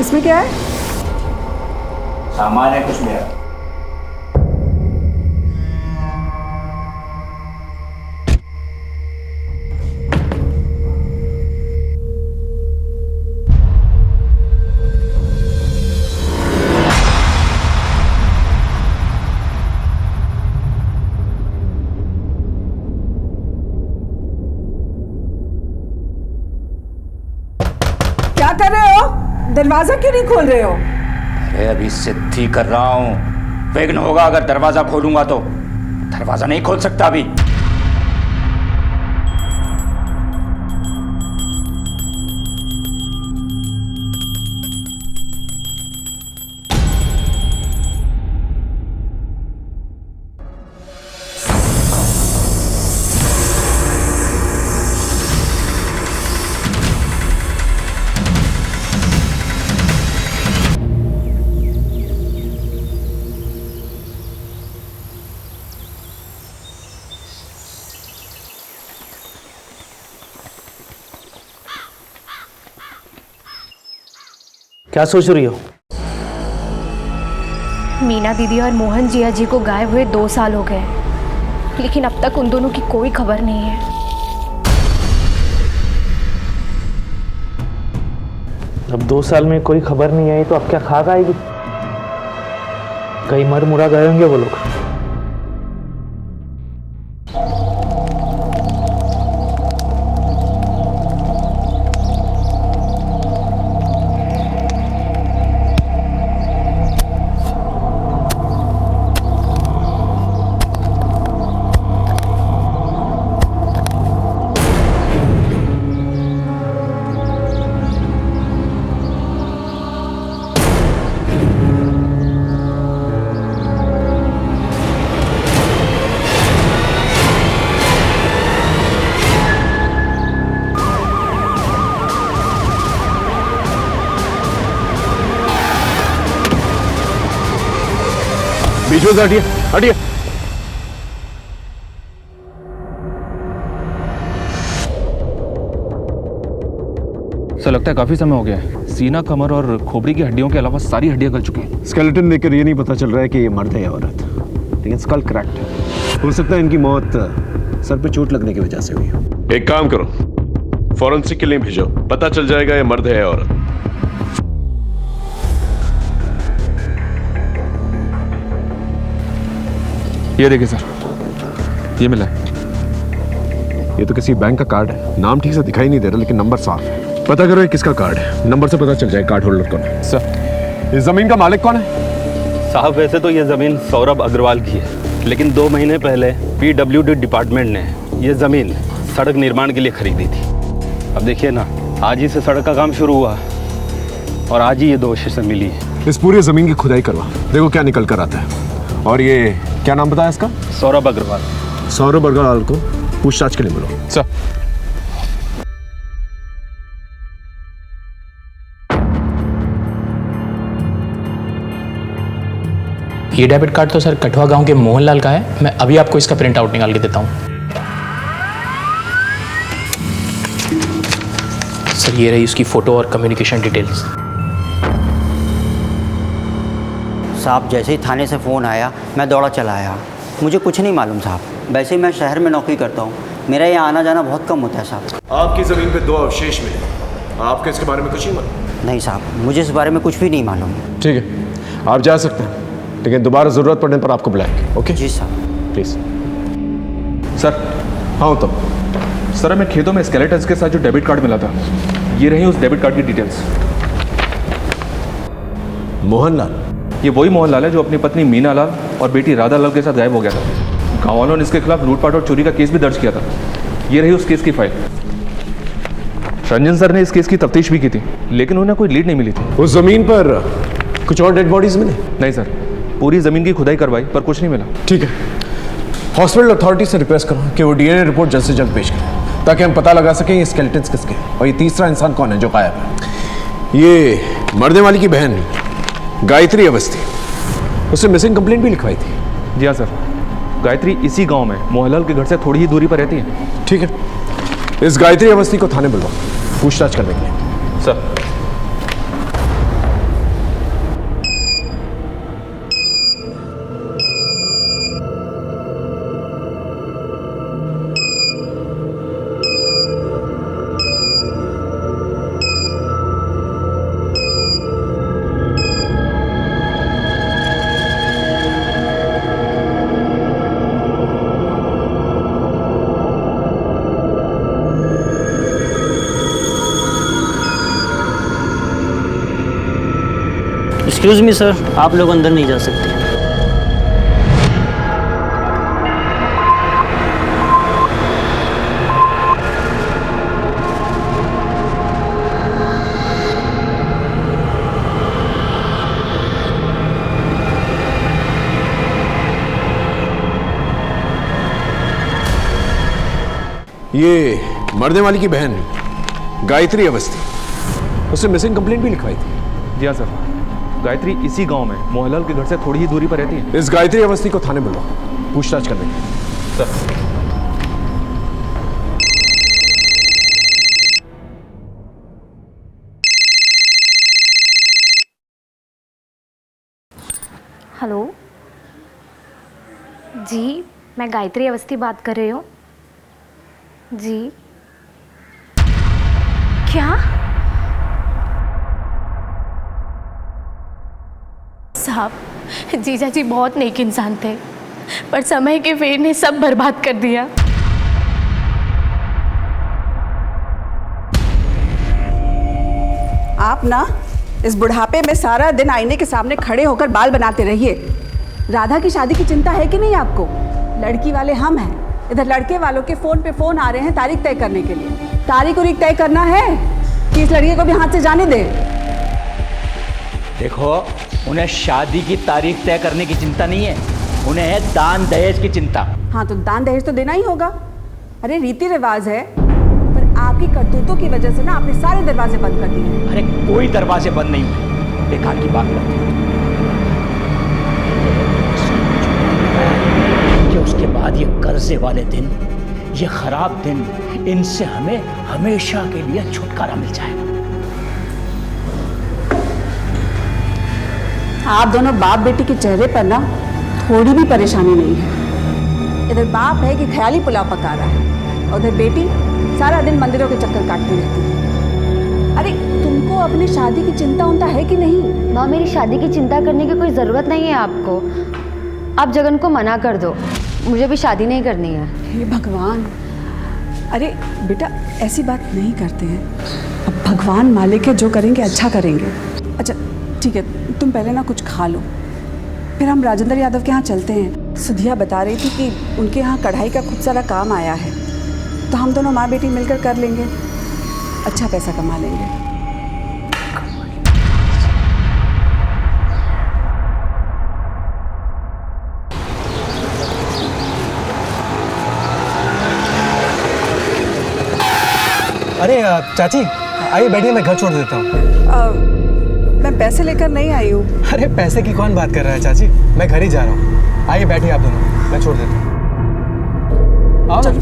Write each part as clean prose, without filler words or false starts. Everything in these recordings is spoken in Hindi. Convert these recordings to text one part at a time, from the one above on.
इसमें क्या है? सामान है कुछ मेरा। क्या कर रहे हो? दरवाजा क्यों नहीं खोल रहे हो? अरे अभी सिद्धि कर रहा हूं। विघ्न होगा अगर दरवाजा खोलूंगा तो। दरवाजा नहीं खोल सकता अभी। क्या सोच रही हो? मीना दीदी और मोहन जिया जी को गायब हुए 2 साल हो गए, लेकिन अब तक उन दोनों की कोई खबर नहीं है। अब 2 साल में कोई खबर नहीं आई तो अब क्या खाक आएगी? कहीं मर मुरा गए होंगे वो लोग। बीच में से हटिए, हटिए। सर लगता है काफी समय हो गया है। सीना, कमर और खोपड़ी की हड्डियों के अलावा सारी हड्डियां गल चुकी हैं। स्केलेटन देखकर ये नहीं पता चल रहा है कि ये मर्द है या औरत, लेकिन स्कल क्रैक्ड है। हो सकता है इनकी मौत सर पे चोट लगने की वजह से हुई हो। एक काम करो, फॉरेंसिक के लिए भेजो, पता चल जाएगा ये मर्द है या औरत। ये देखिए सर, ये मिला है। ये तो किसी बैंक का कार्ड है। नाम ठीक से दिखाई नहीं दे रहा, लेकिन नंबर साफ है। पता करो ये किसका कार्ड है। नंबर से पता चल जाए कार्ड होल्डर कौन है। सर इस जमीन का मालिक कौन है? साहब वैसे तो ये ज़मीन सौरभ अग्रवाल की है, लेकिन 2 महीने पहले PWD डिपार्टमेंट ने ये ज़मीन सड़क निर्माण के लिए खरीदी थी। अब देखिए ना, आज ही से सड़क का काम शुरू हुआ और आज ही ये 2 अवशेषें मिली है। इस पूरी जमीन की खुदाई करवा, देखो क्या निकल कर आता है। और ये क्या नाम बताया इसका? सौरभ अग्रवाल। सौरभ अग्रवाल को पूछताछ के लिए मिलो। सर ये डेबिट कार्ड तो सर कठवा गांव के मोहनलाल का है। मैं अभी आपको इसका प्रिंट आउट निकाल के देता हूँ। सर ये रही उसकी फ़ोटो और कम्युनिकेशन डिटेल्स। साहब जैसे ही थाने से फ़ोन आया मैं दौड़ा चला आया। मुझे कुछ नहीं मालूम साहब। वैसे ही मैं शहर में नौकरी करता हूँ, मेरा यहाँ आना जाना बहुत कम होता है साहब। आपकी जमीन पे 2 अवशेष मिले, आपको इसके बारे में कुछ नहीं मालूम? नहीं साहब, मुझे इस बारे में कुछ भी नहीं मालूम। ठीक है, आप जा सकते हैं, लेकिन दोबारा ज़रूरत पड़ने पर आपको बुलाएंगे। ओके जी साहब। प्लीज़। सर। हाँ तो सर हमें खेतों में स्केलेटन्स के साथ जो डेबिट कार्ड मिला था, ये रही उस डेबिट कार्ड की डिटेल्स। मोहनलाल, ये वही मोहनलाल है जो अपनी पत्नी मीना लाल और बेटी राधा लाल के साथ गायब हो गया था। गाँव वालों ने इसके खिलाफ लूटपाट और चोरी का केस भी दर्ज किया था। ये रही उस केस की फाइल। रंजन सर ने इस केस की तफ्तीश भी की थी, लेकिन उन्हें कोई लीड नहीं मिली थी। उस जमीन पर कुछ और डेड बॉडीज मिले? नहीं सर, पूरी जमीन की खुदाई करवाई पर कुछ नहीं मिला। ठीक है, हॉस्पिटल अथॉरिटी से रिक्वेस्ट करो कि वो DNA रिपोर्ट जल्द से जल्द पेश करें, ताकि हम पता लगा सकें ये स्केलेटन्स किसके हैं और ये तीसरा इंसान कौन है जो गायब है। ये मरने वाली की बहन गायत्री अवस्थी, उससे मिसिंग कंप्लेंट भी लिखवाई थी। जी हाँ सर, गायत्री इसी गांव में मोहनलाल के घर से थोड़ी ही दूरी पर रहती है। ठीक है, इस गायत्री अवस्थी को थाने बुलवाओ पूछताछ करने के लिए। सर एक्सक्यूज़ मी सर, आप लोग अंदर नहीं जा सकते। ये मरने वाली की बहन गायत्री अवस्थी, उसने मिसिंग कंप्लेंट भी लिखवाई थी। जी हाँ सर, गायत्री इसी गांव में मोहनलाल के घर से थोड़ी ही दूरी पर रहती है। इस गायत्री अवस्थी को थाने बुलाओ, पूछताछ करने के लिए। सर हेलो जी, मैं गायत्री अवस्थी बात कर रही हूँ जी। क्या? साहब, जीजा जी बहुत नेक इंसान थे, पर समय के फेर ने सब बर्बाद कर दिया। आप ना इस बुढ़ापे में सारा दिन आईने के सामने खड़े होकर बाल बनाते रहिए। राधा की शादी की चिंता है कि नहीं आपको? लड़की वाले हम हैं, इधर लड़के वालों के फ़ोन पे फ़ोन आ रहे हैं तारीख तय करने के लिए। तारीख उरीख तय करना है कि इस लड़के को भी हाथ से जाने दे। देखो, उन्हें शादी की तारीख तय करने की चिंता नहीं है, उन्हें है दान दहेज की चिंता। हाँ, तो दान दहेज तो देना ही होगा। अरे रीति रिवाज है, पर आपकी करतूतों की वजह से ना आपने सारे दरवाजे बंद कर दिए। अरे कोई दरवाजे बंद नहीं हुए, बेकार की बात करते हैं। कि उसके बाद ये कर्जे वाले दिन, ये खराब दिन, इनसे हमें हमेशा के लिए छुटकारा मिल जाएगा। आप दोनों बाप बेटी के चेहरे पर ना थोड़ी भी परेशानी नहीं है। इधर बाप है कि ख्याली पुलाव पका रहा है, और उधर बेटी सारा दिन मंदिरों के चक्कर काटती रहती है। अरे तुमको अपनी शादी की चिंता उनता है कि नहीं? माँ, मेरी शादी की चिंता करने की कोई ज़रूरत नहीं है आपको। आप जगन को मना कर दो, मुझे भी शादी नहीं करनी है। हे भगवान! अरे बेटा, ऐसी बात नहीं करते हैं। अब भगवान मालिक है, जो करेंगे अच्छा करेंगे। अच्छा ठीक है, तुम पहले ना कुछ खा लो, फिर हम राजेंद्र यादव के यहाँ चलते हैं। सुधिया बता रही थी कि उनके यहाँ कढ़ाई का खूब सारा काम आया है, तो हम दोनों माँ बेटी मिलकर कर लेंगे, अच्छा पैसा कमा लेंगे। अरे चाची, आइए बैठिए, मैं घर छोड़ देता हूँ। मैं पैसे लेकर नहीं आई हूँ। अरे पैसे की कौन बात कर रहा है चाची, मैं घर ही जा रहा हूँ। आइए बैठिए आप दोनों, मैं छोड़ देता हूँ। आओ ना।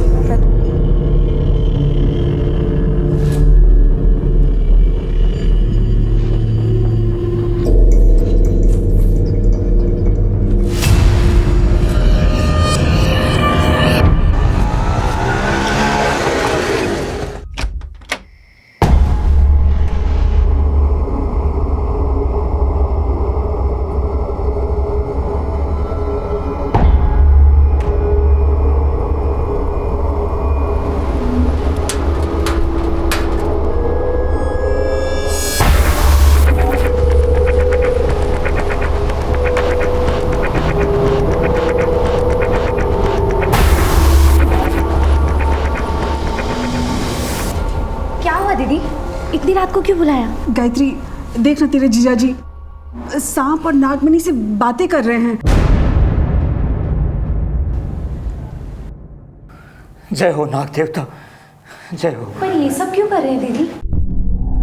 इतनी रात को क्यों बुलाया? गायत्री, देख ना तेरे जीजा जी सांप और नागमणि से बातें कर रहे हैं। जय हो नाग देवता, जय हो। पर ये सब क्यों कर रहे हैं दीदी?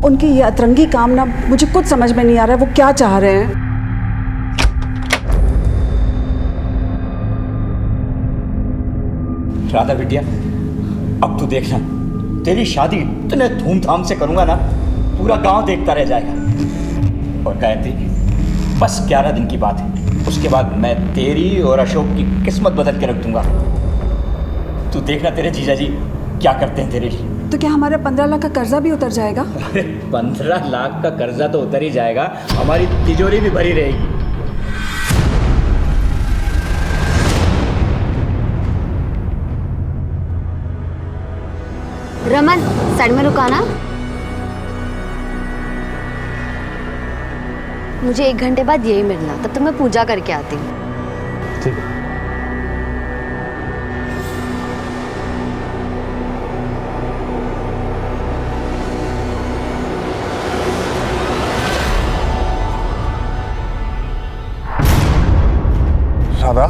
उनकी ये अतरंगी काम ना मुझे कुछ समझ में नहीं आ रहा है, वो क्या चाह रहे हैं। राधा बिटिया, अब तू देखना, तेरी शादी इतने धूमधाम से करूंगा ना, पूरा गांव देखता रह जाएगा। और गायत्री, बस 11 दिन की बात है, उसके बाद मैं तेरी और अशोक की किस्मत बदल के रख दूंगा। तू देखना तेरे जीजा जी क्या करते हैं तेरे लिए। तो क्या हमारा 15 लाख का कर्जा भी उतर जाएगा? अरे 15 लाख का कर्जा तो उतर ही जाएगा, हमारी तिजोरी भी भरी रहेगी। मुझे 1 घंटे बाद यही मिलना, तब तक मैं पूजा करके आती हूँ। ठीक है। राधा,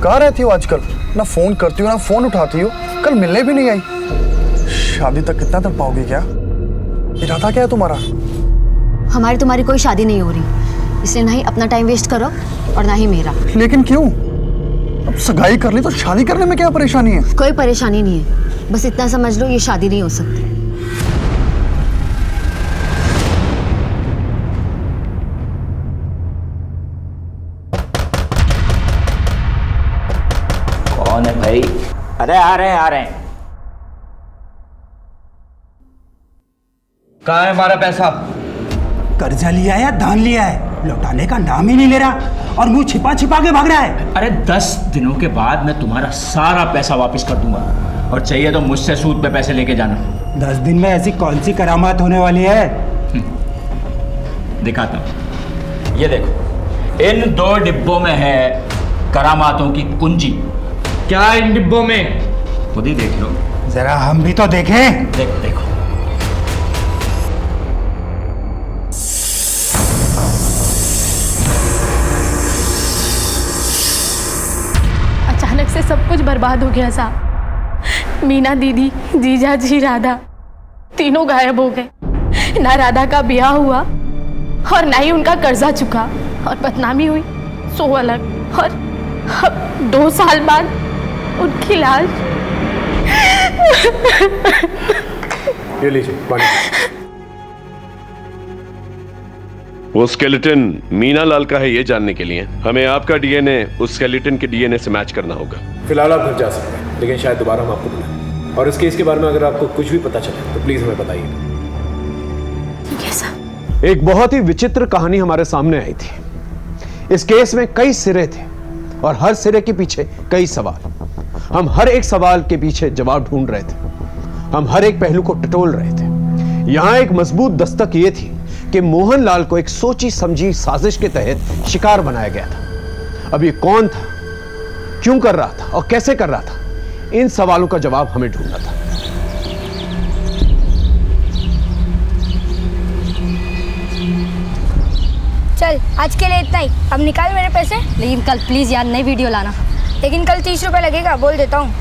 कहाँ रहती हो आजकल? ना फोन करती हो ना फोन उठाती हो, कल मिलने भी नहीं आई। शादी तक कितना तक पाओगे क्या? इरादा क्या है तुम्हारा? हमारी तुम्हारी कोई शादी नहीं हो रही, इसलिए ना ही अपना टाइम वेस्ट करो और ना ही मेरा। लेकिन क्यों? अब सगाई कर ली तो शादी करने में क्या परेशानी है? कोई परेशानी नहीं है, बस इतना समझ लो ये शादी नहीं हो सकती। कौन है भाई? अरे आ रहे हैं। कहाँ है हमारा पैसा? कर्जा लिया है, दान लिया है, लौटाने का नाम ही नहीं ले रहा और मुंह छिपा छिपा के भाग रहा है। अरे 10 दिनों के बाद मैं तुम्हारा सारा पैसा वापस कर दूंगा और चाहिए तो मुझसे सूद पे पैसे लेके जाना। 10 दिन में ऐसी कौन सी करामात होने वाली है? दिखाता हूँ, ये देखो, इन 2 डिब्बों में है करामातों की कुंजी। क्या इन डिब्बों में? खुद ही देख लो। जरा हम भी तो देखें। देखो। अचानक से सब कुछ बर्बाद हो गया साहब। मीना दीदी, जीजा जी, राधा तीनों गायब हो गए। ना राधा का ब्याह हुआ और ना ही उनका कर्जा चुका और बदनामी हुई सो अलग। और अब 2 साल बाद उनकी लाश। ये लीजिए पानी। वो स्केलेटन मीना लाल का है ये जानने के लिए हमें आपका डीएनए उस स्केलेटन के डीएनए से मैच करना होगा। फिलहाल आप घर जा सकते हैं, लेकिन शायद दोबारा हम आपको बुलाएं। और इस केस के बारे में अगर आपको कुछ भी पता चले तो प्लीज हमें बताइए। ठीक है सर। एक बहुत ही विचित्र कहानी हमारे सामने आई थी। इस केस में कई सिरे थे और हर सिरे के पीछे कई सवाल। हम हर एक सवाल के पीछे जवाब ढूंढ रहे थे। हम हर एक पहलू को टटोल रहे थे। यहां एक मजबूत दस्तक यह थी कि मोहनलाल को एक सोची समझी साजिश के तहत शिकार बनाया गया था। अब ये कौन था, क्यों कर रहा था और कैसे कर रहा था, इन सवालों का जवाब हमें ढूंढना था। चल आज के लिए इतना ही, अब निकाल मेरे पैसे। लेकिन कल प्लीज यार नई वीडियो लाना। लेकिन कल 30 रुपए लगेगा, बोल देता हूँ।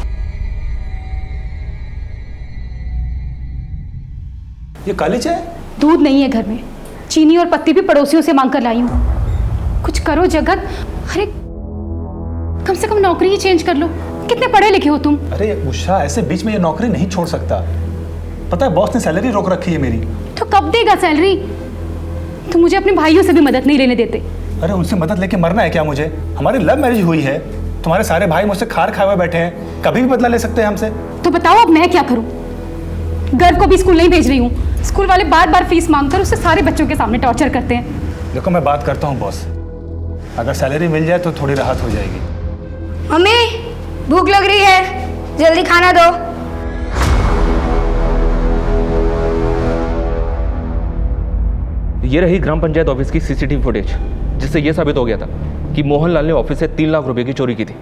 ये काली चाय? दूध नहीं है घर में, चीनी और पत्ती भी पड़ोसियों से मांग कर लाई हूँ। कुछ करो जगत। अरे कम से कम नौकरी ही चेंज कर लो। कितने पढ़े लिखे हो तुम? अरे उषा, ऐसे बीच में ये नौकरी नहीं छोड़ सकता। पता है बॉस ने सैलरी रोक रखी है मेरी। तो कब देगा सैलरी? तुम मुझे अपने भाइयों से भी मदद नहीं लेने देते। अरे उनसे मदद लेके मरना है क्या मुझे? हमारी लव मैरिज हुई है। तुम्हारे सारे भाई मुझसे खार खाए हुए बैठे हैं, कभी भी बदला ले सकते हैं हमसे। तो बताओ अब मैं क्या करूं? गर्व को भी स्कूल नहीं भेज रही हूँ। स्कूल वाले बार बार फीस मांगकर उससे सारे बच्चों के सामने टॉर्चर करते हैं। देखो मैं बात करता हूँ बॉस, अगर सैलरी मिल जाए तो थोड़ी राहत हो जाएगी। मम्मी भूख लग रही है, जल्दी खाना दो। ये रही ग्राम पंचायत ऑफिस की सीसीटीवी फुटेज, जिससे यह साबित हो गया था कि मोहनलाल ने ऑफिस से 3 लाख रुपए की चोरी की थी।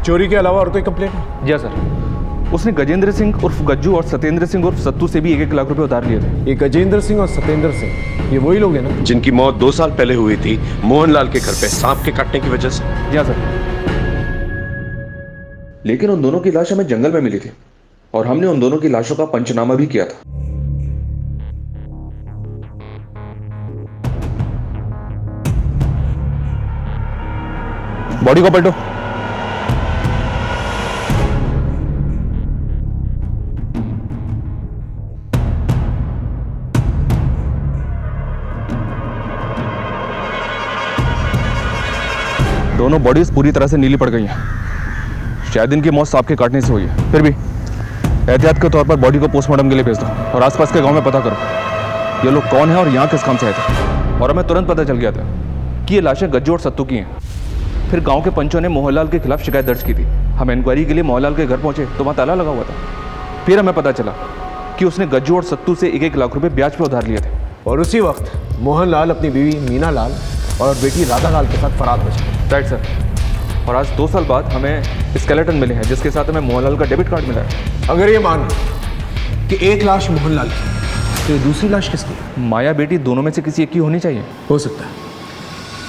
चोरी के अलावा और कोई कंप्लेंट है? जी हाँ सर, उसने गजेंद्र सिंह उर्फ गज्जू और सत्येंद्र सिंह उर्फ सत्तू से भी 1-1 लाख रुपए उधार लिए थे। ये गजेंद्र सिंह और सत्येंद्र सिंह ये वही लोग हैं ना जिनकी मौत 2 साल पहले हुई थी मोहनलाल के घर पे सांप के काटने की वजह से? जी हाँ सर। लेकिन उन दोनों की लाश हमें जंगल में मिली थी और हमने उन दोनों की लाशों का पंचनामा भी किया था। बॉडी को पलटो। दोनों बॉडीज पूरी तरह से नीली पड़ गई हैं। शायद इनकी मौत सांप के काटने से हुई है। फिर भी एहतियात के तौर पर बॉडी को पोस्टमार्टम के लिए भेज दो और आसपास के गांव में पता करो ये लोग कौन है और यहाँ किस काम से आए थे। और हमें तुरंत पता चल गया था कि ये लाशें गज्जू और सत्तू की हैं। फिर गांव के पंचों ने मोहनलाल के खिलाफ शिकायत दर्ज की थी हम इंक्वायरी के लिए मोहनलाल के घर पहुंचे तो वहाँ ताला लगा हुआ था। फिर हमें पता चला कि उसने गज्जू और सत्तू से 1-1 लाख रुपए ब्याज पे उधार लिए थे। और उसी वक्त मोहनलाल अपनी बीवी मीना लाल और बेटी राधा लाल के साथ फरार हो गए। Right sir. और आज 2 साल बाद हमें स्केलेटन मिले हैं जिसके साथ हमें मोहनलाल का डेबिट कार्ड मिला है। अगर ये मान कि एक लाश मोहनलाल की, तो ये दूसरी लाश किसकी? माया बेटी दोनों में से किसी एक की होनी चाहिए। हो सकता है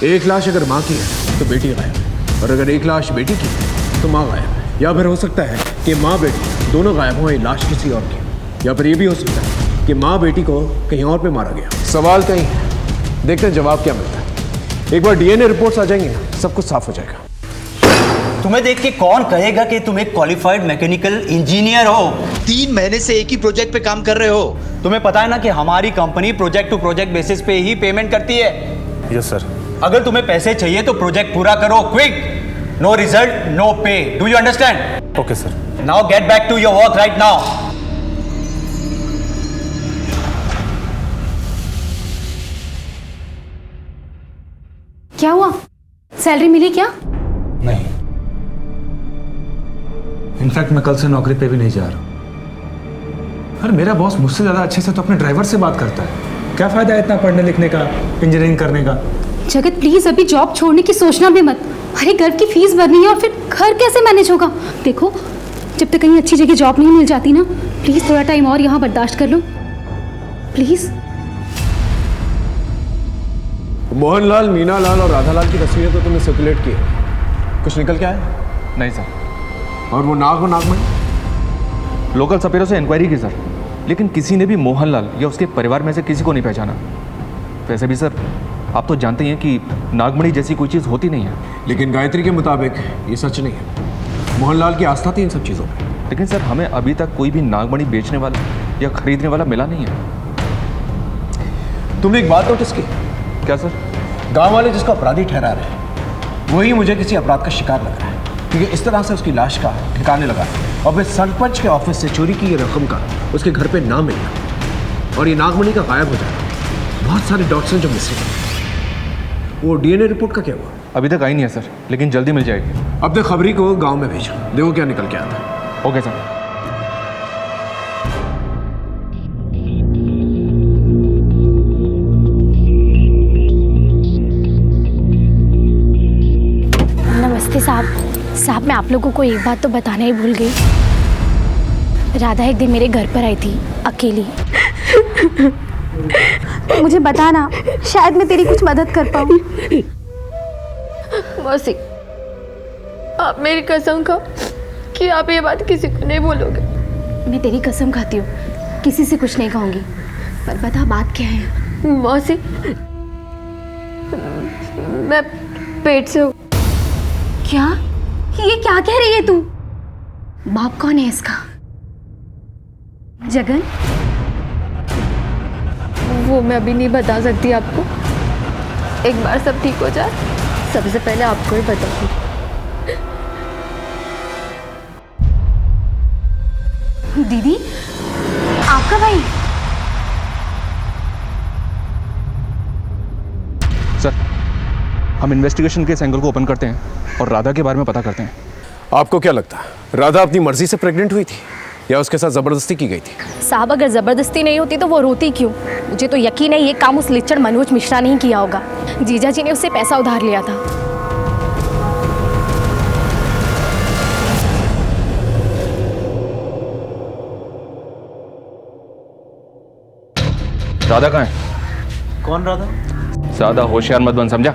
एक लाश अगर माँ की है तो बेटी गायब है, और अगर एक लाश बेटी की है तो माँ गायब है। या फिर हो सकता है कि माँ बेटी दोनों गायब हो, लाश किसी और की। या फिर ये भी हो सकता है कि माँ बेटी को कहीं और पे मारा गया। सवाल कहीं है, देखते हैं जवाब क्या मिलता है। एक बार डीएनए रिपोर्ट्स आ जाएंगी ना, सब कुछ साफ हो जाएगा। तुम्हें देख के कौन कहेगा कि तुम एक क्वालिफाइड मैकेनिकल इंजीनियर हो? 3 महीने से एक ही प्रोजेक्ट पे काम कर रहे हो। तुम्हें पता है ना कि हमारी company project to project basis पे ही पेमेंट करती है। Yes sir. अगर तुम्हें पैसे चाहिए तो प्रोजेक्ट पूरा करो, quick. No result no pay. Do you understand? Okay sir. Now get back to your work right now. क्या हुआ? सैलरी मिली क्या? नहीं, इनफैक्ट मैं कल से नौकरी पे भी नहीं जा रहा। अरे मेरा बॉस मुझसे ज्यादा अच्छे से तो अपने ड्राइवर से बात करता है। क्या फायदा है इतना पढ़ने लिखने का, इंजीनियरिंग करने का? जगत प्लीज अभी जॉब छोड़ने की सोचना भी मत। अरे घर की फीस भरनी है और फिर घर कैसे मैनेज होगा? देखो जब तक कहीं अच्छी जगह जॉब नहीं मिल जाती ना, प्लीज थोड़ा टाइम और यहाँ बर्दाश्त कर लो प्लीज। मोहनलाल, मीना लाल और राधा लाल की तस्वीरें तो तुमने सर्कुलेट की है, कुछ निकल के आया? नहीं सर। और वो नागमणि? लोकल सपेरों से इंक्वायरी की सर, लेकिन किसी ने भी मोहनलाल या उसके परिवार में से किसी को नहीं पहचाना। वैसे भी सर आप तो जानते ही हैं कि नागमणि जैसी कोई चीज़ होती नहीं है। लेकिन गायत्री के मुताबिक ये सच नहीं है। मोहनलाल की आस्था थी इन सब चीज़ों पर। लेकिन सर हमें अभी तक कोई भी नागमणि बेचने वाला या खरीदने वाला मिला नहीं है। तुमने एक बात नोटिस की? क्या सर? गांव वाले जिसको अपराधी ठहरा रहे हैं वही मुझे किसी अपराध का शिकार लग रहा है, क्योंकि इस तरह से उसकी लाश का ठिकाने लगा और फिर सरपंच के ऑफिस से चोरी की ये रकम का उसके घर पे ना मिलना और ये नागमणि का गायब हो जाना, बहुत सारे डॉट्स हैं जो मिसिंग हैं। वो डीएनए रिपोर्ट का क्या हुआ? अभी तक आई नहीं है सर, लेकिन जल्दी मिल जाएगी। अपने खबरी को गाँव में भेजो, देखो क्या निकल के आता है। Okay sir. साहब मैं आप लोगों को एक बात तो बताना ही भूल गई। राधा एक दिन मेरे घर पर आई थी अकेली। मुझे बताना, शायद मैं तेरी कुछ मदद कर पाऊँ। मौसी, आप मेरी कसम खाओ कि आप ये बात किसी को नहीं बोलोगे। मैं तेरी कसम खाती हूँ, किसी से कुछ नहीं कहूँगी। पर बता बात क्या है? मौसी, मैं पेट से हूँ। क्या? ये क्या कह रही है तू? बाप कौन है इसका? जगन? वो मैं अभी नहीं बता सकती आपको। एक बार सब ठीक हो जाए सबसे पहले आपको ही बताऊंगी। दीदी, आपका भाई? सर हम इन्वेस्टिगेशन के इस एंगल को ओपन करते हैं और राधा के बारे में पता करते हैं। आपको क्या लगता है राधा अपनी मर्जी से प्रेग्नेंट हुई थी या उसके साथ जबरदस्ती की गई थी? साहब अगर जबरदस्ती नहीं होती तो वो रोती क्यों? मुझे तो यकीन है ये काम उस लिच्चड़ मनोज मिश्रा ने ही किया होगा। जीजा जी ने उससे पैसा उधार लिया था। राधा कहाँ है? कौन राधा? ज्यादा होशियार मत बन, समझा?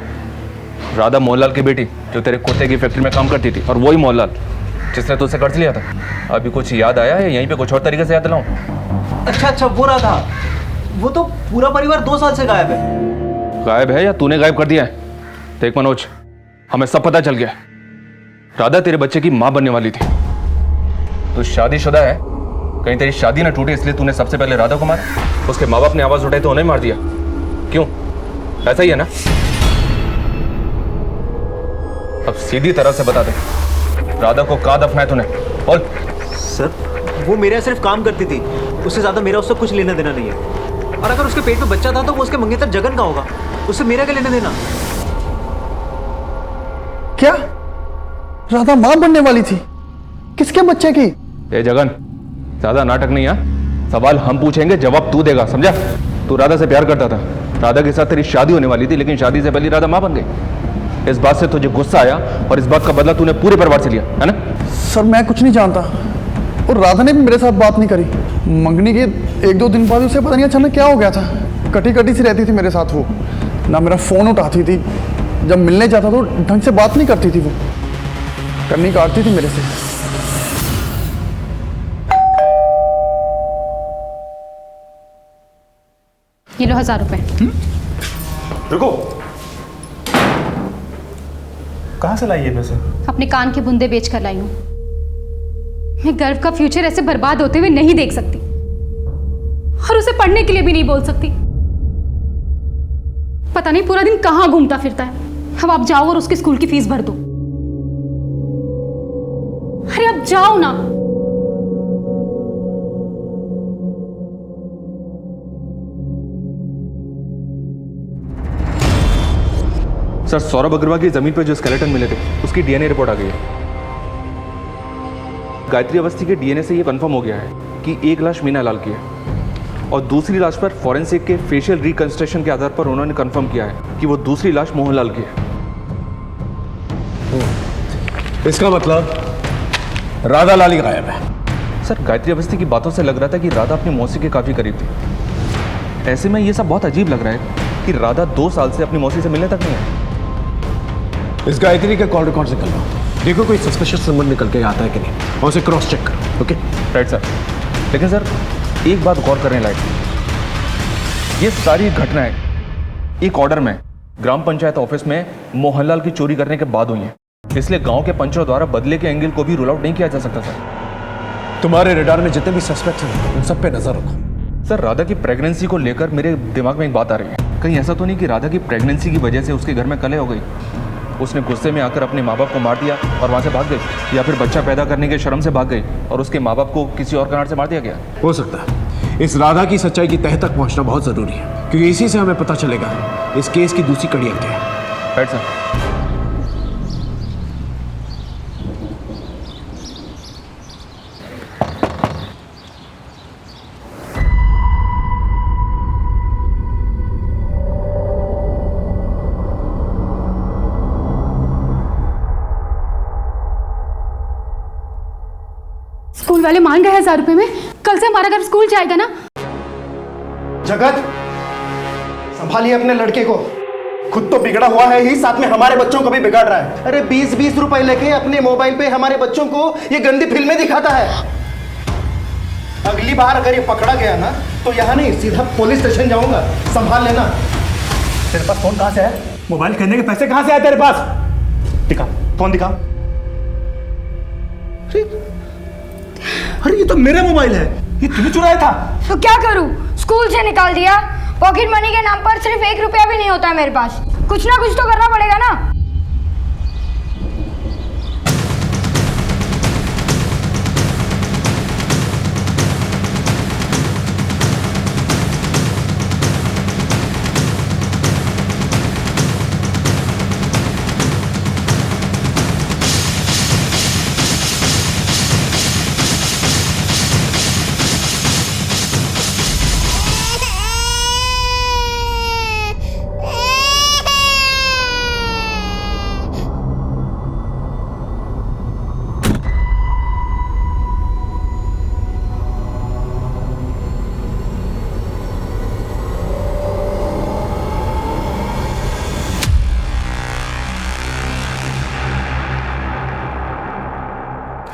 राधा मोहनलाल की बेटी जो तेरे कुत्ते की फैक्ट्री में काम करती थी, और वही मोहनलाल जिसने तुझसे कर्ज लिया था। अभी कुछ याद आया है? यहीं पे कुछ और तरीके से याद दिलाऊं? अच्छा वो राधा, वो तो पूरा परिवार 2 साल से गायब है। गायब है या तूने गायब कर दिया है? देख मनोज, हमें सब पता चल गया। राधा तेरे बच्चे की माँ बनने वाली थी। तू शादीशुदा है, कहीं तेरी शादी ना टूटे इसलिए तूने सबसे पहले राधा को मारा। उसके माँ बाप ने आवाज उठाई तो उन्हें मार दिया। क्यों? ऐसा ही है ना? अब सीधी तरह से बता दे, राधा को कहाँ दफनाया तूने? बोल। सर वो मेरे यहाँ सिर्फ काम करती थी, उससे ज्यादा मेरा उससे कुछ लेना देना नहीं है। और अगर उसके पेट में बच्चा था तो वो उसके मंगेतर जगन का होगा, उससे मेरा क्या लेना देना? क्या राधा मां बनने वाली थी? किसके बच्चे की? ए जगन, ज्यादा नाटक नहीं है। सवाल हम पूछेंगे, जवाब तू देगा, समझा? तू राधा से प्यार करता था, राधा के साथ तेरी शादी होने वाली थी, लेकिन शादी से पहले राधा मां बन गई। इस बात से तुझे गुस्सा आया और इस बात का बदला तूने पूरे परिवार से लिया, है ना? सर मैं कुछ नहीं जानता, और राधा ने भी मेरे साथ बात नहीं करी। मंगनी के 1-2 दिन बाद उसे पता नहीं अचानक क्या हो गया था, कटी कटी सी रहती थी मेरे साथ वो, ना मेरा फ़ोन उठाती थी, जब मिलने जाता तो ढंग से बात नहीं करती थी, वो करनी काटती थी मेरे से। ये लो 1000 रुपए। रुको, कहाँ से लाई ये पैसे? अपने कान के बुंदे बेच कर लाई हूँ। मैं गर्व का फ्यूचर ऐसे बर्बाद होते हुए नहीं देख सकती, और उसे पढ़ने के लिए भी नहीं बोल सकती। पता नहीं पूरा दिन कहाँ घूमता फिरता है। अब आप जाओ और उसके स्कूल की फीस भर दो। अरे अब जाओ ना। सर, सौरभ अग्रवाल की जमीन पर जो स्केलेटन मिले थे उसकी डीएनए रिपोर्ट आ गई है। गायत्री अवस्थी के डीएनए से यह कंफर्म हो गया है कि एक लाश मीना लाल की है, और दूसरी लाश पर फॉरेंसिक के फेशियल रिकंस्ट्रक्शन के आधार पर उन्होंने कंफर्म किया है कि वो दूसरी लाश मोहनलाल की है। इसका मतलब राधा लाली गायब है। सर, गायत्री अवस्थी की बातों से लग रहा था कि राधा अपनी मौसी के काफी करीब थी। ऐसे में ये सब बहुत अजीब लग रहा है कि राधा 2 साल से अपनी मौसी से मिलने तक नहीं है। इस गायत्री के कॉल रिकॉर्ड से निकलवाओ, देखो कोई सस्पिशियस नंबर निकल के आता है कि नहीं, और उसे क्रॉस चेक करो। Okay right sir. लेकिन सर, एक बात गौर करने लायक, ये सारी घटनाएं एक ऑर्डर में ग्राम पंचायत ऑफिस में मोहनलाल की चोरी करने के बाद हुई हैं, इसलिए गांव के पंचों द्वारा बदले के एंगल को भी रूल आउट नहीं किया जा सकता सर। तुम्हारे रडार में जितने भी सस्पेक्ट हैं उन सब पे नजर रखो। सर, राधा की प्रेगनेंसी को लेकर मेरे दिमाग में एक बात आ रही है, कहीं ऐसा तो नहीं कि राधा की प्रेगनेंसी की वजह से उसके घर में कलह हो गई, उसने गुस्से में आकर अपने माँ बाप को मार दिया और वहाँ से भाग गई, या फिर बच्चा पैदा करने के शर्म से भाग गई और उसके माँ बाप को किसी और कारण से मार दिया गया। हो सकता है। इस राधा की सच्चाई की तह तक पहुंचना बहुत जरूरी है, क्योंकि इसी से हमें पता चलेगा इस केस की दूसरी कड़ियाँ क्या है। Right sir. स्कूल वाले मान गए 1000 रुपए में। कल से हमारा घर स्कूल जाएगा ना। जगत, संभालिए अपने लड़के को, खुद तो बिगड़ा हुआ है ही, साथ में हमारे बच्चों को भी बिगाड़ रहा है। अरे 20-20 रुपए लेके अपने मोबाइल पे हमारे बच्चों को ये गंदी फिल्में दिखाता है। अगली बार अगर ये पकड़ा गया ना तो यहाँ नहीं, सीधा पुलिस स्टेशन जाऊंगा, संभाल लेना। तेरे पास फोन कहाँ से है? मोबाइल खरीदने के पैसे कहाँ से आए तेरे पास? दिखा, फोन दिखा। अरे ये तो मेरा मोबाइल है, ये तूने चुराया था। तो क्या करूं, स्कूल से निकाल दिया। पॉकेट मनी के नाम पर सिर्फ 1 रुपया भी नहीं होता है मेरे पास। कुछ ना कुछ तो करना पड़ेगा ना।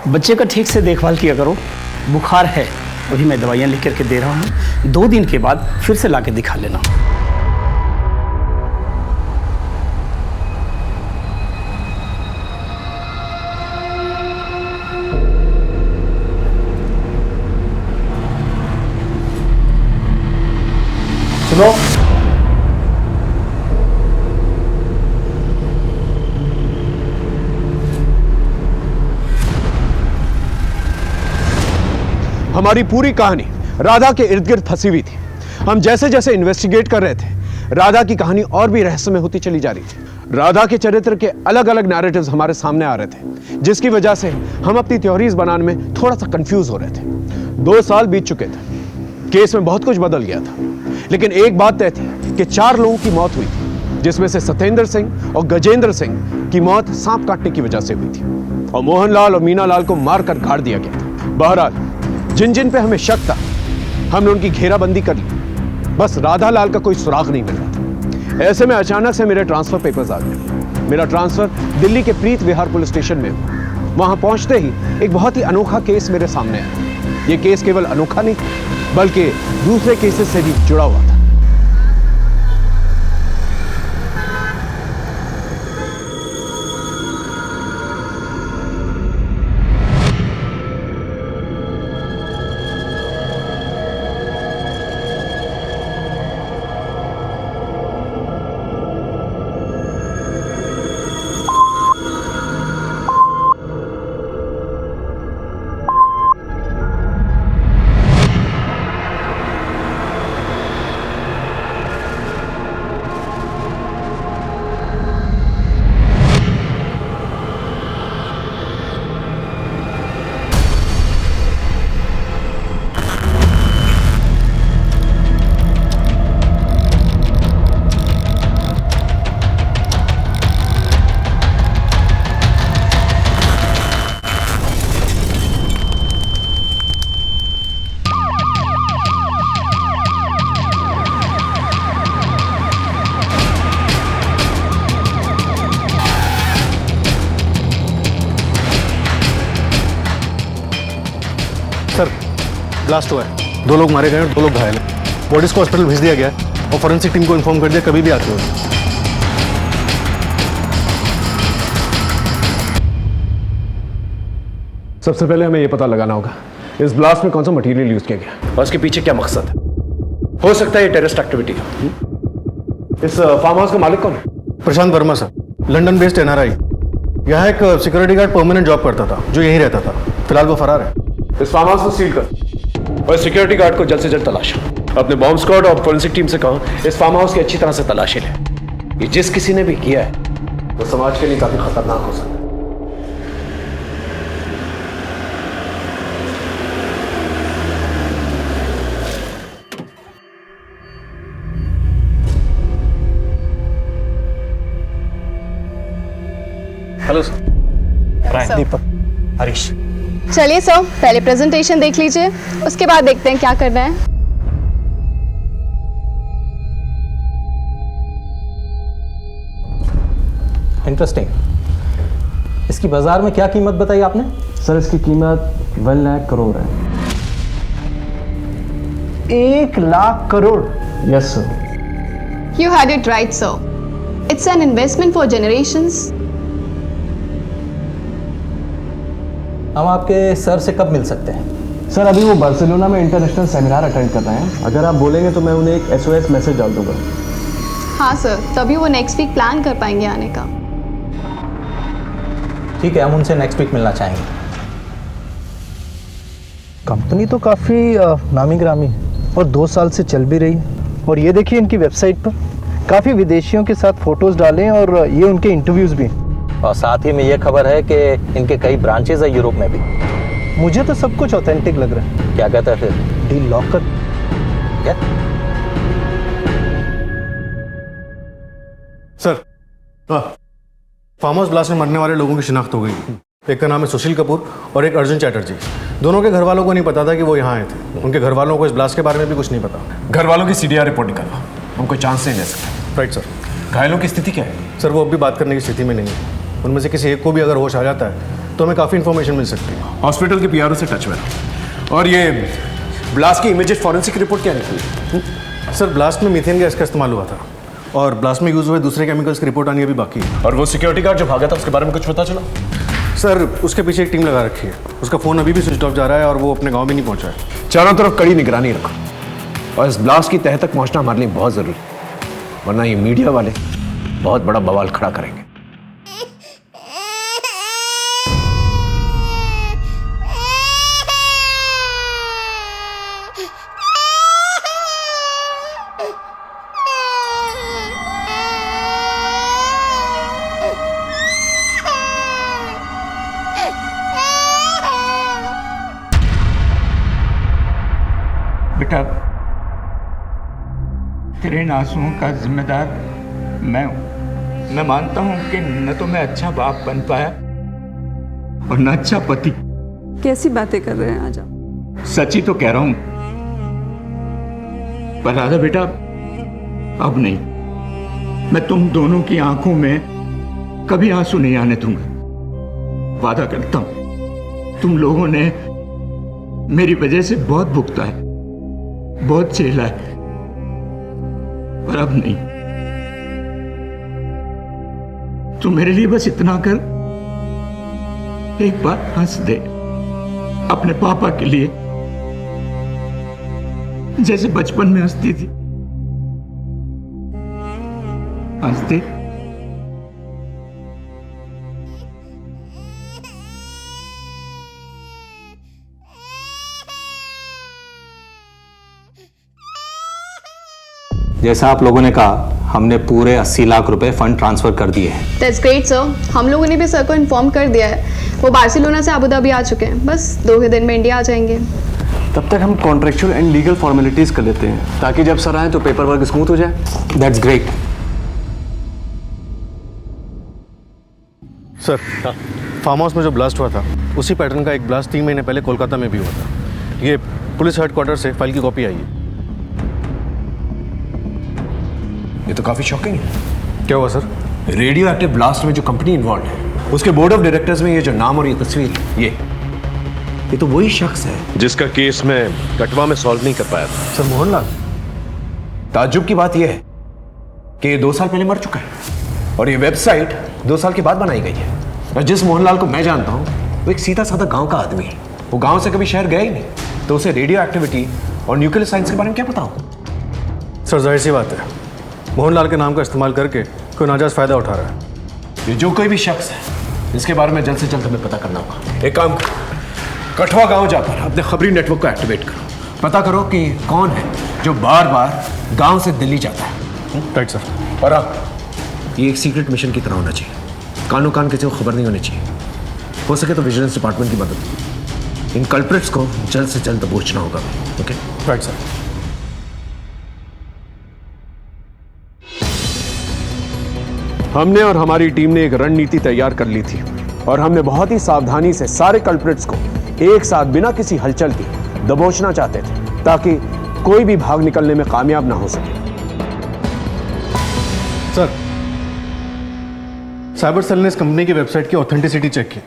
बच्चे का ठीक से देखभाल किया करो। बुखार है, वही मैं दवाइयाँ लिख करके दे रहा हूँ। 2 दिन के बाद फिर से लाके दिखा लेना। सुनो, हमारी पूरी कहानी राधा के इर्द गिर्द फंसी हुई थी। हम जैसे जैसे इन्वेस्टिगेट कर रहे थे, राधा की कहानी और भी रहस्यमय होती चली जा रही थी। राधा के चरित्र के अलग अलग नैरेटिव्स हमारे सामने आ रहे थे, जिसकी वजह से हम अपनी थ्योरीज बनाने में थोड़ा सा कंफ्यूज हो रहे थे। 2 साल बीत चुके थे, केस में बहुत कुछ बदल गया था, लेकिन एक बात तय थी कि 4 लोगों की मौत हुई थी, जिसमें से सत्येंद्र सिंह और गजेंद्र सिंह की मौत सांप काटने की वजह से हुई थी और मोहनलाल और मीनालाल को मारकर गाड़ दिया गया था। बहरहाल जिन जिन पे हमें शक था हमने उनकी घेराबंदी कर ली, बस राधा लाल का कोई सुराग नहीं मिल रहा था। ऐसे में अचानक से मेरे ट्रांसफर पेपर्स आ गए। मेरा ट्रांसफर दिल्ली के प्रीत विहार पुलिस स्टेशन में हुआ। वहां पहुंचते ही एक बहुत ही अनोखा केस मेरे सामने आया। ये केस केवल अनोखा नहीं बल्कि दूसरे केसेस से भी जुड़ा हुआ था। सर, ब्लास्ट हुआ है, 2 लोग मारे गए और 2 लोग घायल हैं। बॉडीज को हॉस्पिटल भेज दिया गया है और फॉरेंसिक टीम को इन्फॉर्म कर दिया, कभी भी आते हो। सबसे पहले हमें यह पता लगाना होगा इस ब्लास्ट में कौन सा मटेरियल यूज किया गया और उसके पीछे क्या मकसद है। हो सकता है ये टेररिस्ट एक्टिविटी का। इस फार्म हाउस का मालिक कौन है? Prashant Varma sir, London based NRI। यहाँ एक सिक्योरिटी गार्ड परमानेंट जॉब करता था जो यहीं रहता था। फिलहाल वो फरार है। इस फार्म हाउस को सील कर और सिक्योरिटी गार्ड को जल्द से जल्द तलाशो। अपने बॉम्ब स्क्वाड और फॉरेंसिक टीम से कहो इस फार्म हाउस की अच्छी तरह से तलाशी ले। ये जिस किसी ने भी किया है वो समाज के लिए काफी खतरनाक हो सकता है। Hello sir. दीपक, हरीश। चलिए सर, पहले प्रेजेंटेशन देख लीजिए, उसके बाद देखते हैं क्या करना है। इंटरेस्टिंग। इसकी बाजार में क्या कीमत बताई आपने? सर इसकी कीमत 1 लाख करोड़ है। 1 lakh crore? Yes sir. You had it right, sir. It's an investment for generations. हम आपके सर से कब मिल सकते हैं? सर अभी वो बार्सिलोना में इंटरनेशनल सेमिनार अटेंड कर रहे हैं। अगर आप बोलेंगे तो मैं उन्हें एक SOS मैसेज डाल दूंगा। हाँ सर, तभी वो नेक्स्ट वीक प्लान कर पाएंगे आने का। ठीक है, हम उनसे नेक्स्ट वीक मिलना चाहेंगे। कंपनी तो काफ़ी नामी ग्रामी और 2 साल से चल भी रही। और ये देखिए इनकी वेबसाइट पर काफ़ी विदेशियों के साथ फोटोज़ डालें और ये उनके इंटरव्यूज़ भी। और साथ ही में ये खबर है कि इनके कई ब्रांचेज है यूरोप में भी। मुझे तो सब कुछ ऑथेंटिक लग रहा है। क्या कहता है फिर? डील लॉक कर। क्या? सर, फार्म हाउस ब्लास्ट में मरने वाले लोगों की शिनाख्त हो गई। एक का नाम है सुशील कपूर और एक अर्जुन चैटर्जी। दोनों के घर वालों को नहीं पता था कि वो यहाँ आए थे। उनके घर वालों को इस ब्लास्ट के बारे में भी कुछ नहीं पता। घर वालों की CDR रिपोर्ट निकालो, हम कोई चांस नहीं ले सकते। Right sir. घायलों की स्थिति क्या है? सर वो अब भी बात करने की स्थिति में नहीं है। उनमें से किसी एक को भी अगर होश आ जाता है तो हमें काफ़ी इन्फॉर्मेशन मिल सकती है। हॉस्पिटल के PRO से टच में रहो। और ये ब्लास्ट की इमीडिएट फॉरेंसिक रिपोर्ट क्या निकली? सर ब्लास्ट में मीथेन गैस का इस्तेमाल हुआ था और ब्लास्ट में यूज़ हुए दूसरे केमिकल्स की रिपोर्ट आनी अभी बाकी है। और वो सिक्योरिटी गार्ड जो भागा था उसके बारे में कुछ पता चला? सर उसके पीछे एक टीम लगा रखी है। उसका फ़ोन अभी भी स्विच ऑफ जा रहा है और वो अपने गाँव भी नहीं पहुँचा है। चारों तरफ कड़ी निगरानी रखो और इस ब्लास्ट की तह तक पहुँचना हमारे लिए बहुत ज़रूरी है, वरना ये मीडिया वाले बहुत बड़ा बवाल खड़ा करेंगे। बेटा, तेरे इन आंसुओं का जिम्मेदार मैं हूं। मैं मानता हूं कि न तो मैं अच्छा बाप बन पाया और न अच्छा पति। कैसी बातें कर रहे हैं आज आप? सच ही तो कह रहा हूं। पर राधा बेटा, अब नहीं। मैं तुम दोनों की आंखों में कभी आंसू नहीं आने दूंगा। वादा करता हूं। तुम लोगों ने मेरी वजह से बहुत भुगता है, बहुत झेला है, पर अब नहीं। तू मेरे लिए बस इतना कर, एक बार हंस दे अपने पापा के लिए, जैसे बचपन में हंसती थी। हंस दे। जैसा आप लोगों ने कहा, हमने पूरे 80 लाख रुपए फंड ट्रांसफर कर दिए हैं। That's great sir. हम लोगों ने भी सर को इन्फॉर्म कर दिया है। वो बार्सिलोना से अबू धाबी आ चुके हैं, बस 2 ही दिन में इंडिया आ जाएंगे। तब तक हम कॉन्ट्रेक्चुअल एंड लीगल फॉर्मेलिटीज कर लेते हैं, ताकि जब सर आए तो पेपर वर्क स्मूथ हो जाए। That's great sir. Farm house में जो ब्लास्ट हुआ था, उसी पैटर्न का एक ब्लास्ट 3 महीने पहले कोलकाता में भी हुआ था। ये पुलिस हेडक्वार्टर से फाइल की कॉपी आई है। ये तो काफी शॉकिंग है। क्या हुआ सर? रेडियो एक्टिव ब्लास्ट में जो कंपनी इन्वॉल्व है, उसके बोर्ड ऑफ डायरेक्टर्स में ये जो नाम और ये तस्वीर, ये तो वही शख्स है जिसका केस मैं कटवा में सॉल्व नहीं कर पाया था। सर मोहनलाल। ताज्जुब की बात यह है कि ये 2 साल पहले मर चुका है और ये वेबसाइट 2 साल के बाद बनाई गई है। और जिस मोहनलाल को मैं जानता हूँ, वो एक सीधा साधा गांव का आदमी है। वो गांव से कभी शहर गया ही नहीं, तो उसे रेडियो एक्टिविटी और न्यूक्लियर साइंस के बारे में क्या पता हो? सर जाहिर सी बात है, मोहनलाल के नाम का इस्तेमाल करके कोई नाजायज फायदा उठा रहा है। ये जो कोई भी शख्स है, इसके बारे में जल्द से जल्द हमें पता करना होगा। एक काम करो, कठवा गांव जाकर अपने खबरी नेटवर्क को एक्टिवेट करो। पता करो कि कौन है जो बार बार गांव से दिल्ली जाता है। Right sir. और अब ये एक सीक्रेट मिशन की तरह होना चाहिए। कानो कान किसी को खबर नहीं होनी चाहिए। हो सके तो विजिलेंस डिपार्टमेंट की मदद। इन कल्प्रिट्स को जल्द से जल्द दबोचना होगा। ओके? Right sir. हमने और हमारी टीम ने एक रणनीति तैयार कर ली थी और हमने बहुत ही सावधानी से सारे कल्प्रिट्स को एक साथ बिना किसी हलचल के दबोचना चाहते थे, ताकि कोई भी भाग निकलने में कामयाब ना हो सके। सर, साइबर सेल ने इस कंपनी की वेबसाइट की ऑथेंटिसिटी चेक की।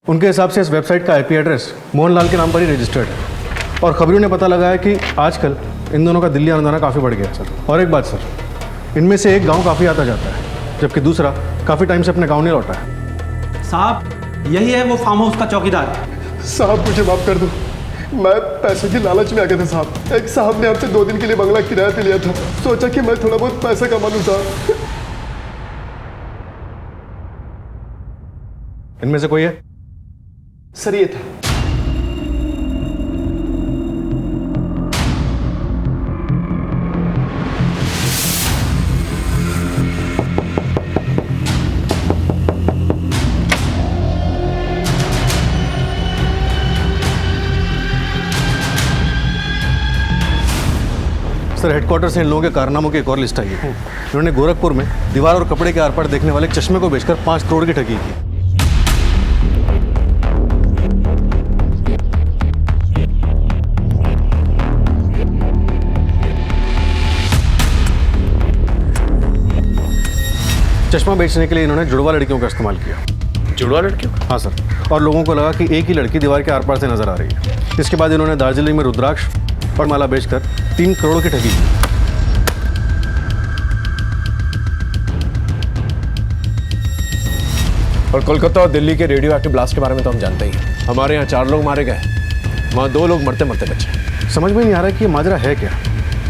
उनके हिसाब से इस वेबसाइट का आईपी एड्रेस मोहनलाल के नाम पर ही रजिस्टर्ड है और खबरों ने पता लगाया कि आजकल इन दोनों का दिल्ली आना जाना काफ़ी बढ़ गया है सर। और एक बात सर, इनमें से एक गांव काफ़ी आता जाता है, जबकि दूसरा काफ़ी टाइम से अपने गांव नहीं लौटा है। साहब, यही है वो फार्म हाउस का चौकीदार। साहब मुझे माफ़ कर दो, मैं पैसे की लालच में आ गया था साहब। एक साहब ने आपसे 2 दिन के लिए बंगला किराए पे लिया था, सोचा कि मैं थोड़ा बहुत पैसा कमा लूँ साहब। इनमें से कोई है? सर ये था। सर हेडक्वार्टर से इन लोगों के कारनामों की एक और लिस्ट आई है। इन्होंने गोरखपुर में दीवार और कपड़े के आर पार देखने वाले चश्मे को बेचकर 5 करोड़ की ठगी की। चश्मा बेचने के लिए इन्होंने जुड़वा लड़कियों का इस्तेमाल किया। जुड़वा लड़कियों? हाँ सर। और लोगों को लगा कि एक ही लड़की दीवार के आर पार से नजर आ रही है। इसके बाद इन्होंने दार्जिलिंग में रुद्राक्ष और माला बेचकर 3 करोड़ की ठगी की। और कोलकाता और दिल्ली के रेडियो एक्टिव ब्लास्ट के बारे में तो हम जानते ही हैं। हमारे यहाँ 4 लोग मारे गए, वहाँ 2 लोग मरते मरते बचे। समझ में नहीं आ रहा कि ये माजरा है क्या।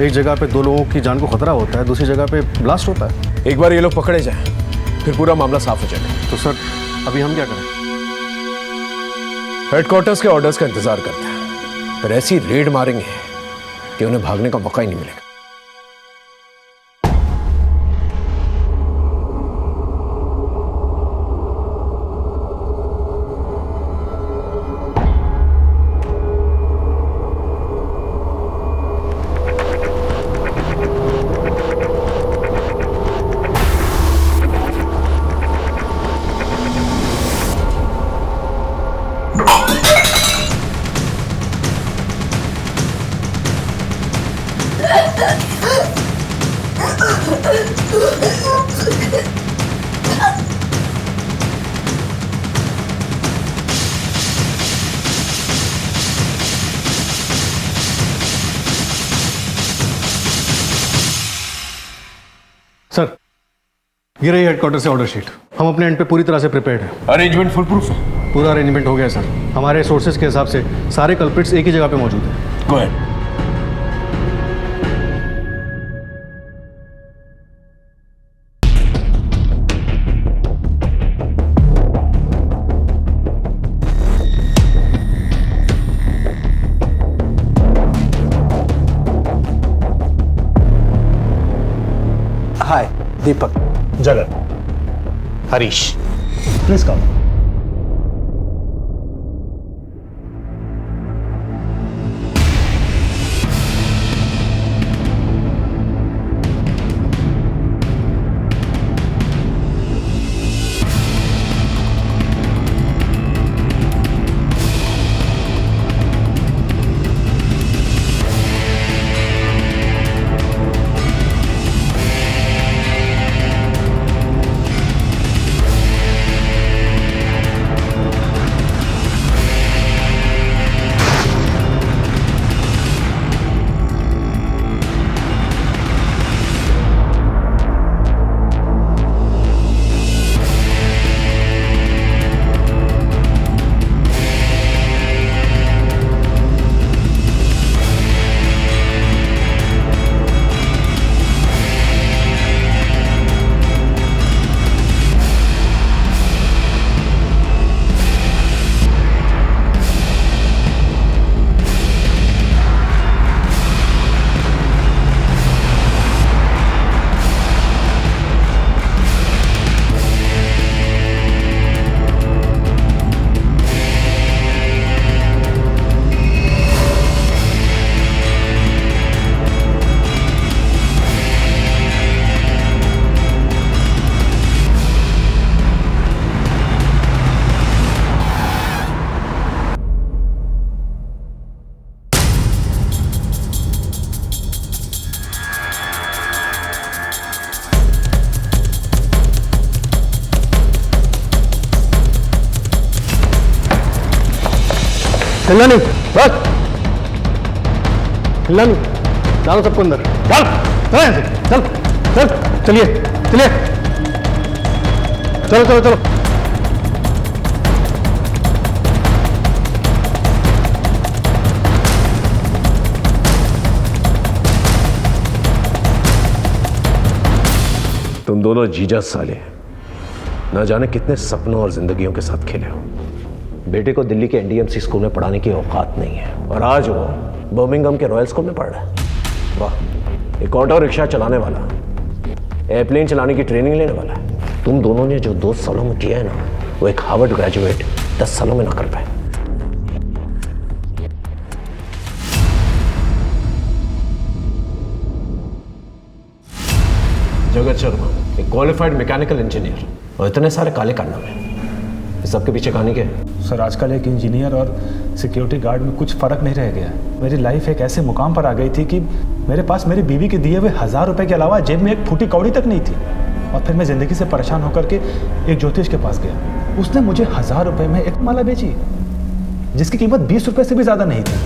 एक जगह पे 2 लोगों की जान को खतरा होता है, दूसरी जगह पे ब्लास्ट होता है। एक बार ये लोग पकड़े जाएं, फिर पूरा मामला साफ हो जाएगा। तो सर अभी हम क्या करें? हेडक्वार्टर्स के ऑर्डर्स का इंतजार करते हैं, फिर ऐसी रेड मारेंगे कि उन्हें भागने का मौका ही नहीं मिलेगा। सर, ये रही हेडक्वार्टर से ऑर्डर शीट। हम अपने एंड पे पूरी तरह से प्रिपेयर्ड हैं। अरेंजमेंट फुल प्रूफ है? पूरा अरेंजमेंट हो गया सर। हमारे सोर्सेज के हिसाब से सारे कल्प्रिट्स एक ही जगह पे मौजूद हैं। Go ahead. Hi, Deepak. Jagat. Harish. Please come. हिलना नहीं, बस हिलना नहीं। डालो सबको अंदर। डाल, चल यहाँ से, चल चल, चलिए चलिए, चलो चलो चलो। तुम दोनों जीजा साले ना जाने कितने सपनों और जिंदगियों के साथ खेले हो। बेटे को दिल्ली के एनडीएमसी स्कूल में पढ़ाने की औकात नहीं है और आज वो बर्मिंघम के रॉयल स्कूल में पढ़ रहा है। वाह, एक ऑटो रिक्शा चलाने वाला, एयरप्लेन चलाने की ट्रेनिंग लेने वाला है। तुम दोनों ने जो 2 सालों में किया है ना, वो एक हार्वर्ड ग्रेजुएट 10 सालों में ना कर पाए। जगत शर्मा एक क्वालिफाइड मैकेनिकल इंजीनियर और इतने सारे काले कारनामे, इस सबके पीछे कहानी क्या है? सर, आजकल एक इंजीनियर और सिक्योरिटी गार्ड में कुछ फ़र्क नहीं रह गया। मेरी लाइफ एक ऐसे मुकाम पर आ गई थी कि मेरे पास मेरी बीवी के दिए हुए 1000 रुपए के अलावा जेब में एक फूटी कौड़ी तक नहीं थी। और फिर मैं ज़िंदगी से परेशान होकर के एक ज्योतिष के पास गया। उसने मुझे 1000 रुपये में एक माला बेची जिसकी कीमत 20 रुपये से भी ज़्यादा नहीं थी।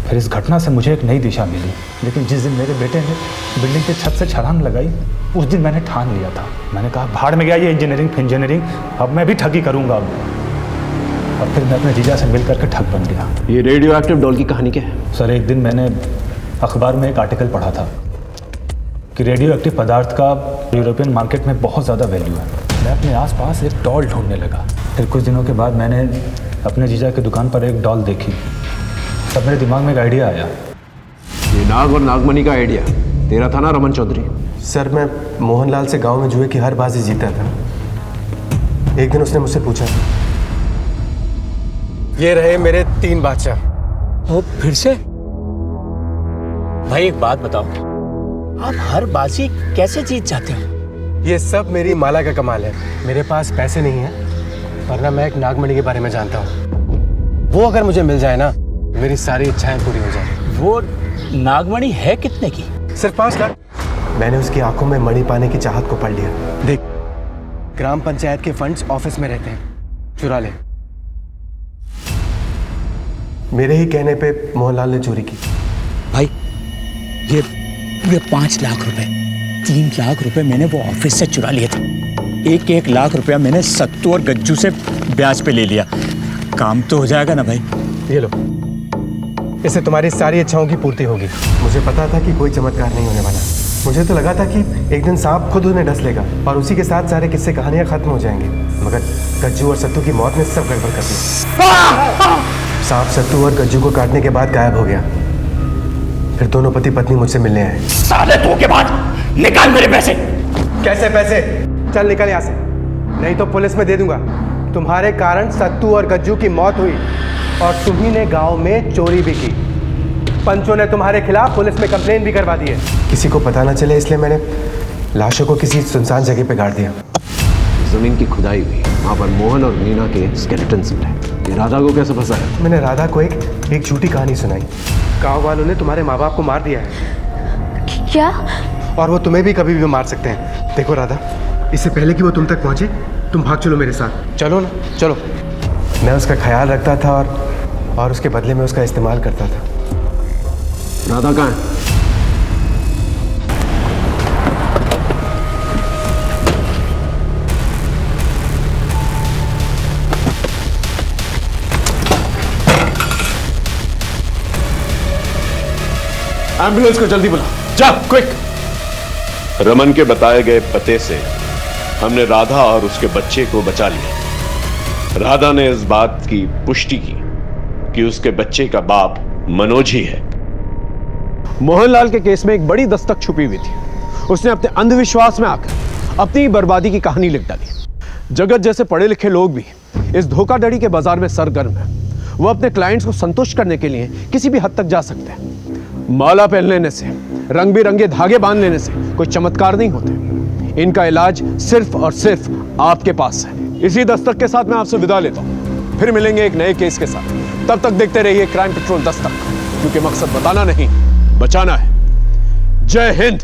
फिर इस घटना से मुझे एक नई दिशा मिली, लेकिन जिस दिन मेरे बेटे ने बिल्डिंग की छत से छलांग लगाई, उस दिन मैंने ठान लिया था। मैंने कहा भाड़ में गया ये इंजीनियरिंग, अब मैं भी ठगी करूंगा। और फिर मैं अपने जीजा से मिल करके ठग बन गया। ये रेडियो एक्टिव डॉल की कहानी क्या है? सर, एक दिन मैंने अखबार में एक आर्टिकल पढ़ा था कि रेडियो एक्टिव पदार्थ का यूरोपियन मार्केट में बहुत ज़्यादा वैल्यू है। मैं अपने आसपास एक डॉल ढूंढने लगा। फिर कुछ दिनों के बाद मैंने अपने जीजा की दुकान पर एक डॉल देखी। तब मेरे दिमाग में एक आइडिया आया। ये नाग और नागमणि का आइडिया तेरा था ना रमन चौधरी? सर, मैं मोहनलाल से गांव में जुए की हर बाजी जीता था। एक दिन उसने मुझसे पूछा, ये रहे मेरे 3 बादशाह। ओ, फिर से? भाई एक बात बताओ, आप हर बाजी कैसे जीत जाते हो? ये सब मेरी माला का कमाल है। मेरे पास पैसे नहीं है, वरना मैं एक नागमणि के बारे में जानता हूँ। वो अगर मुझे मिल जाए ना, मेरी सारी इच्छाएं पूरी हो जाए। वो नागमणि है कितने की? सिर्फ 5 लाख। मैंने उसकी आंखों में मणि पाने की चाहत को पढ़ लिया। देख, ग्राम पंचायत के फंड्स ऑफिस में रहते हैं, चुरा ले। मेरे ही कहने पे मोहनलाल ने चोरी की। भाई ये पूरे 5 लाख रुपए, 3 लाख रुपए मैंने वो ऑफिस से चुरा लिए थे। 1 लाख रुपया मैंने सत्तू और गज्जू से ब्याज पे ले लिया। काम तो हो जाएगा ना भाई? ये लो, इससे तुम्हारी सारी इच्छाओं की पूर्ति होगी। मुझे पता था कि कोई चमत्कार नहीं होने वाला। मुझे तो लगा था कि एक दिन सांप खुद उन्हें डस लेगा और उसी के साथ सारे किस्से कहानियां खत्म हो जाएंगी, मगर गज्जू और सत्तू की मौत ने सब गड़बड़ कर दिया। सांप सत्तू और गज्जू को काटने के बाद गायब हो गया। फिर दोनों पति पत्नी मुझसे मिलने आए। साले धोखेबाज, निकाल मेरे पैसे। कैसे पैसे? चल निकल यहाँ से, नहीं तो पुलिस में दे दूंगा। तुम्हारे कारण सत्तू और गज्जू की मौत हुई और तुम्ही ने गांव में चोरी भी की। पंचों ने तुम्हारे खिलाफ पुलिस में कंप्लेन भी करवा दी है। किसी को पता ना चले इसलिए मैंने लाशों को किसी सुनसान जगह पे गाड़ दिया। जमीन की खुदाई हुई, वहाँ पर मोहन और मीना के स्केलेटन्स मिले। ये राधा को कैसे फंसाया? मैंने राधा को एक झूठी कहानी सुनाई। गाँव वालों ने तुम्हारे माँ बाप को मार दिया है। क्या? और वो तुम्हें भी कभी भी मार सकते हैं। देखो राधा, इससे पहले कि वो तुम तक पहुंचे, तुम भाग चलो मेरे साथ। चलो ना, चलो। मैं उसका ख्याल रखता था और उसके बदले में उसका इस्तेमाल करता था। राधा कहाँ है? एम्बुलेंस को जल्दी बुला, जा क्विक। रमन के बताए गए पते से हमने राधा और उसके बच्चे को बचा लिया। राधा ने इस बात की पुष्टि की कि उसके बच्चे का बाप मनोज ही है। मोहनलाल के केस में एक बड़ी दस्तक छुपी हुई थी। उसने अपने अंधविश्वास में आकर अपनी बर्बादी की कहानी लिख डाली। जगत जैसे पढ़े लिखे लोग भी इस धोखाधड़ी के बाजार में सरगर्म है। वो अपने क्लाइंट्स को संतुष्ट करने के लिए किसी भी हद तक जा सकते हैं। माला पहन लेने से, रंग बिरंगे धागे बांध लेने से कोई चमत्कार नहीं होते। इनका इलाज सिर्फ और सिर्फ आपके पास है। इसी दस्तक के साथ मैं आपसे विदा लेता हूं। फिर मिलेंगे एक नए केस के साथ। तब तक देखते रहिए क्राइम पेट्रोल दस्तक, क्योंकि मकसद बताना नहीं, बचाना है। जय हिंद।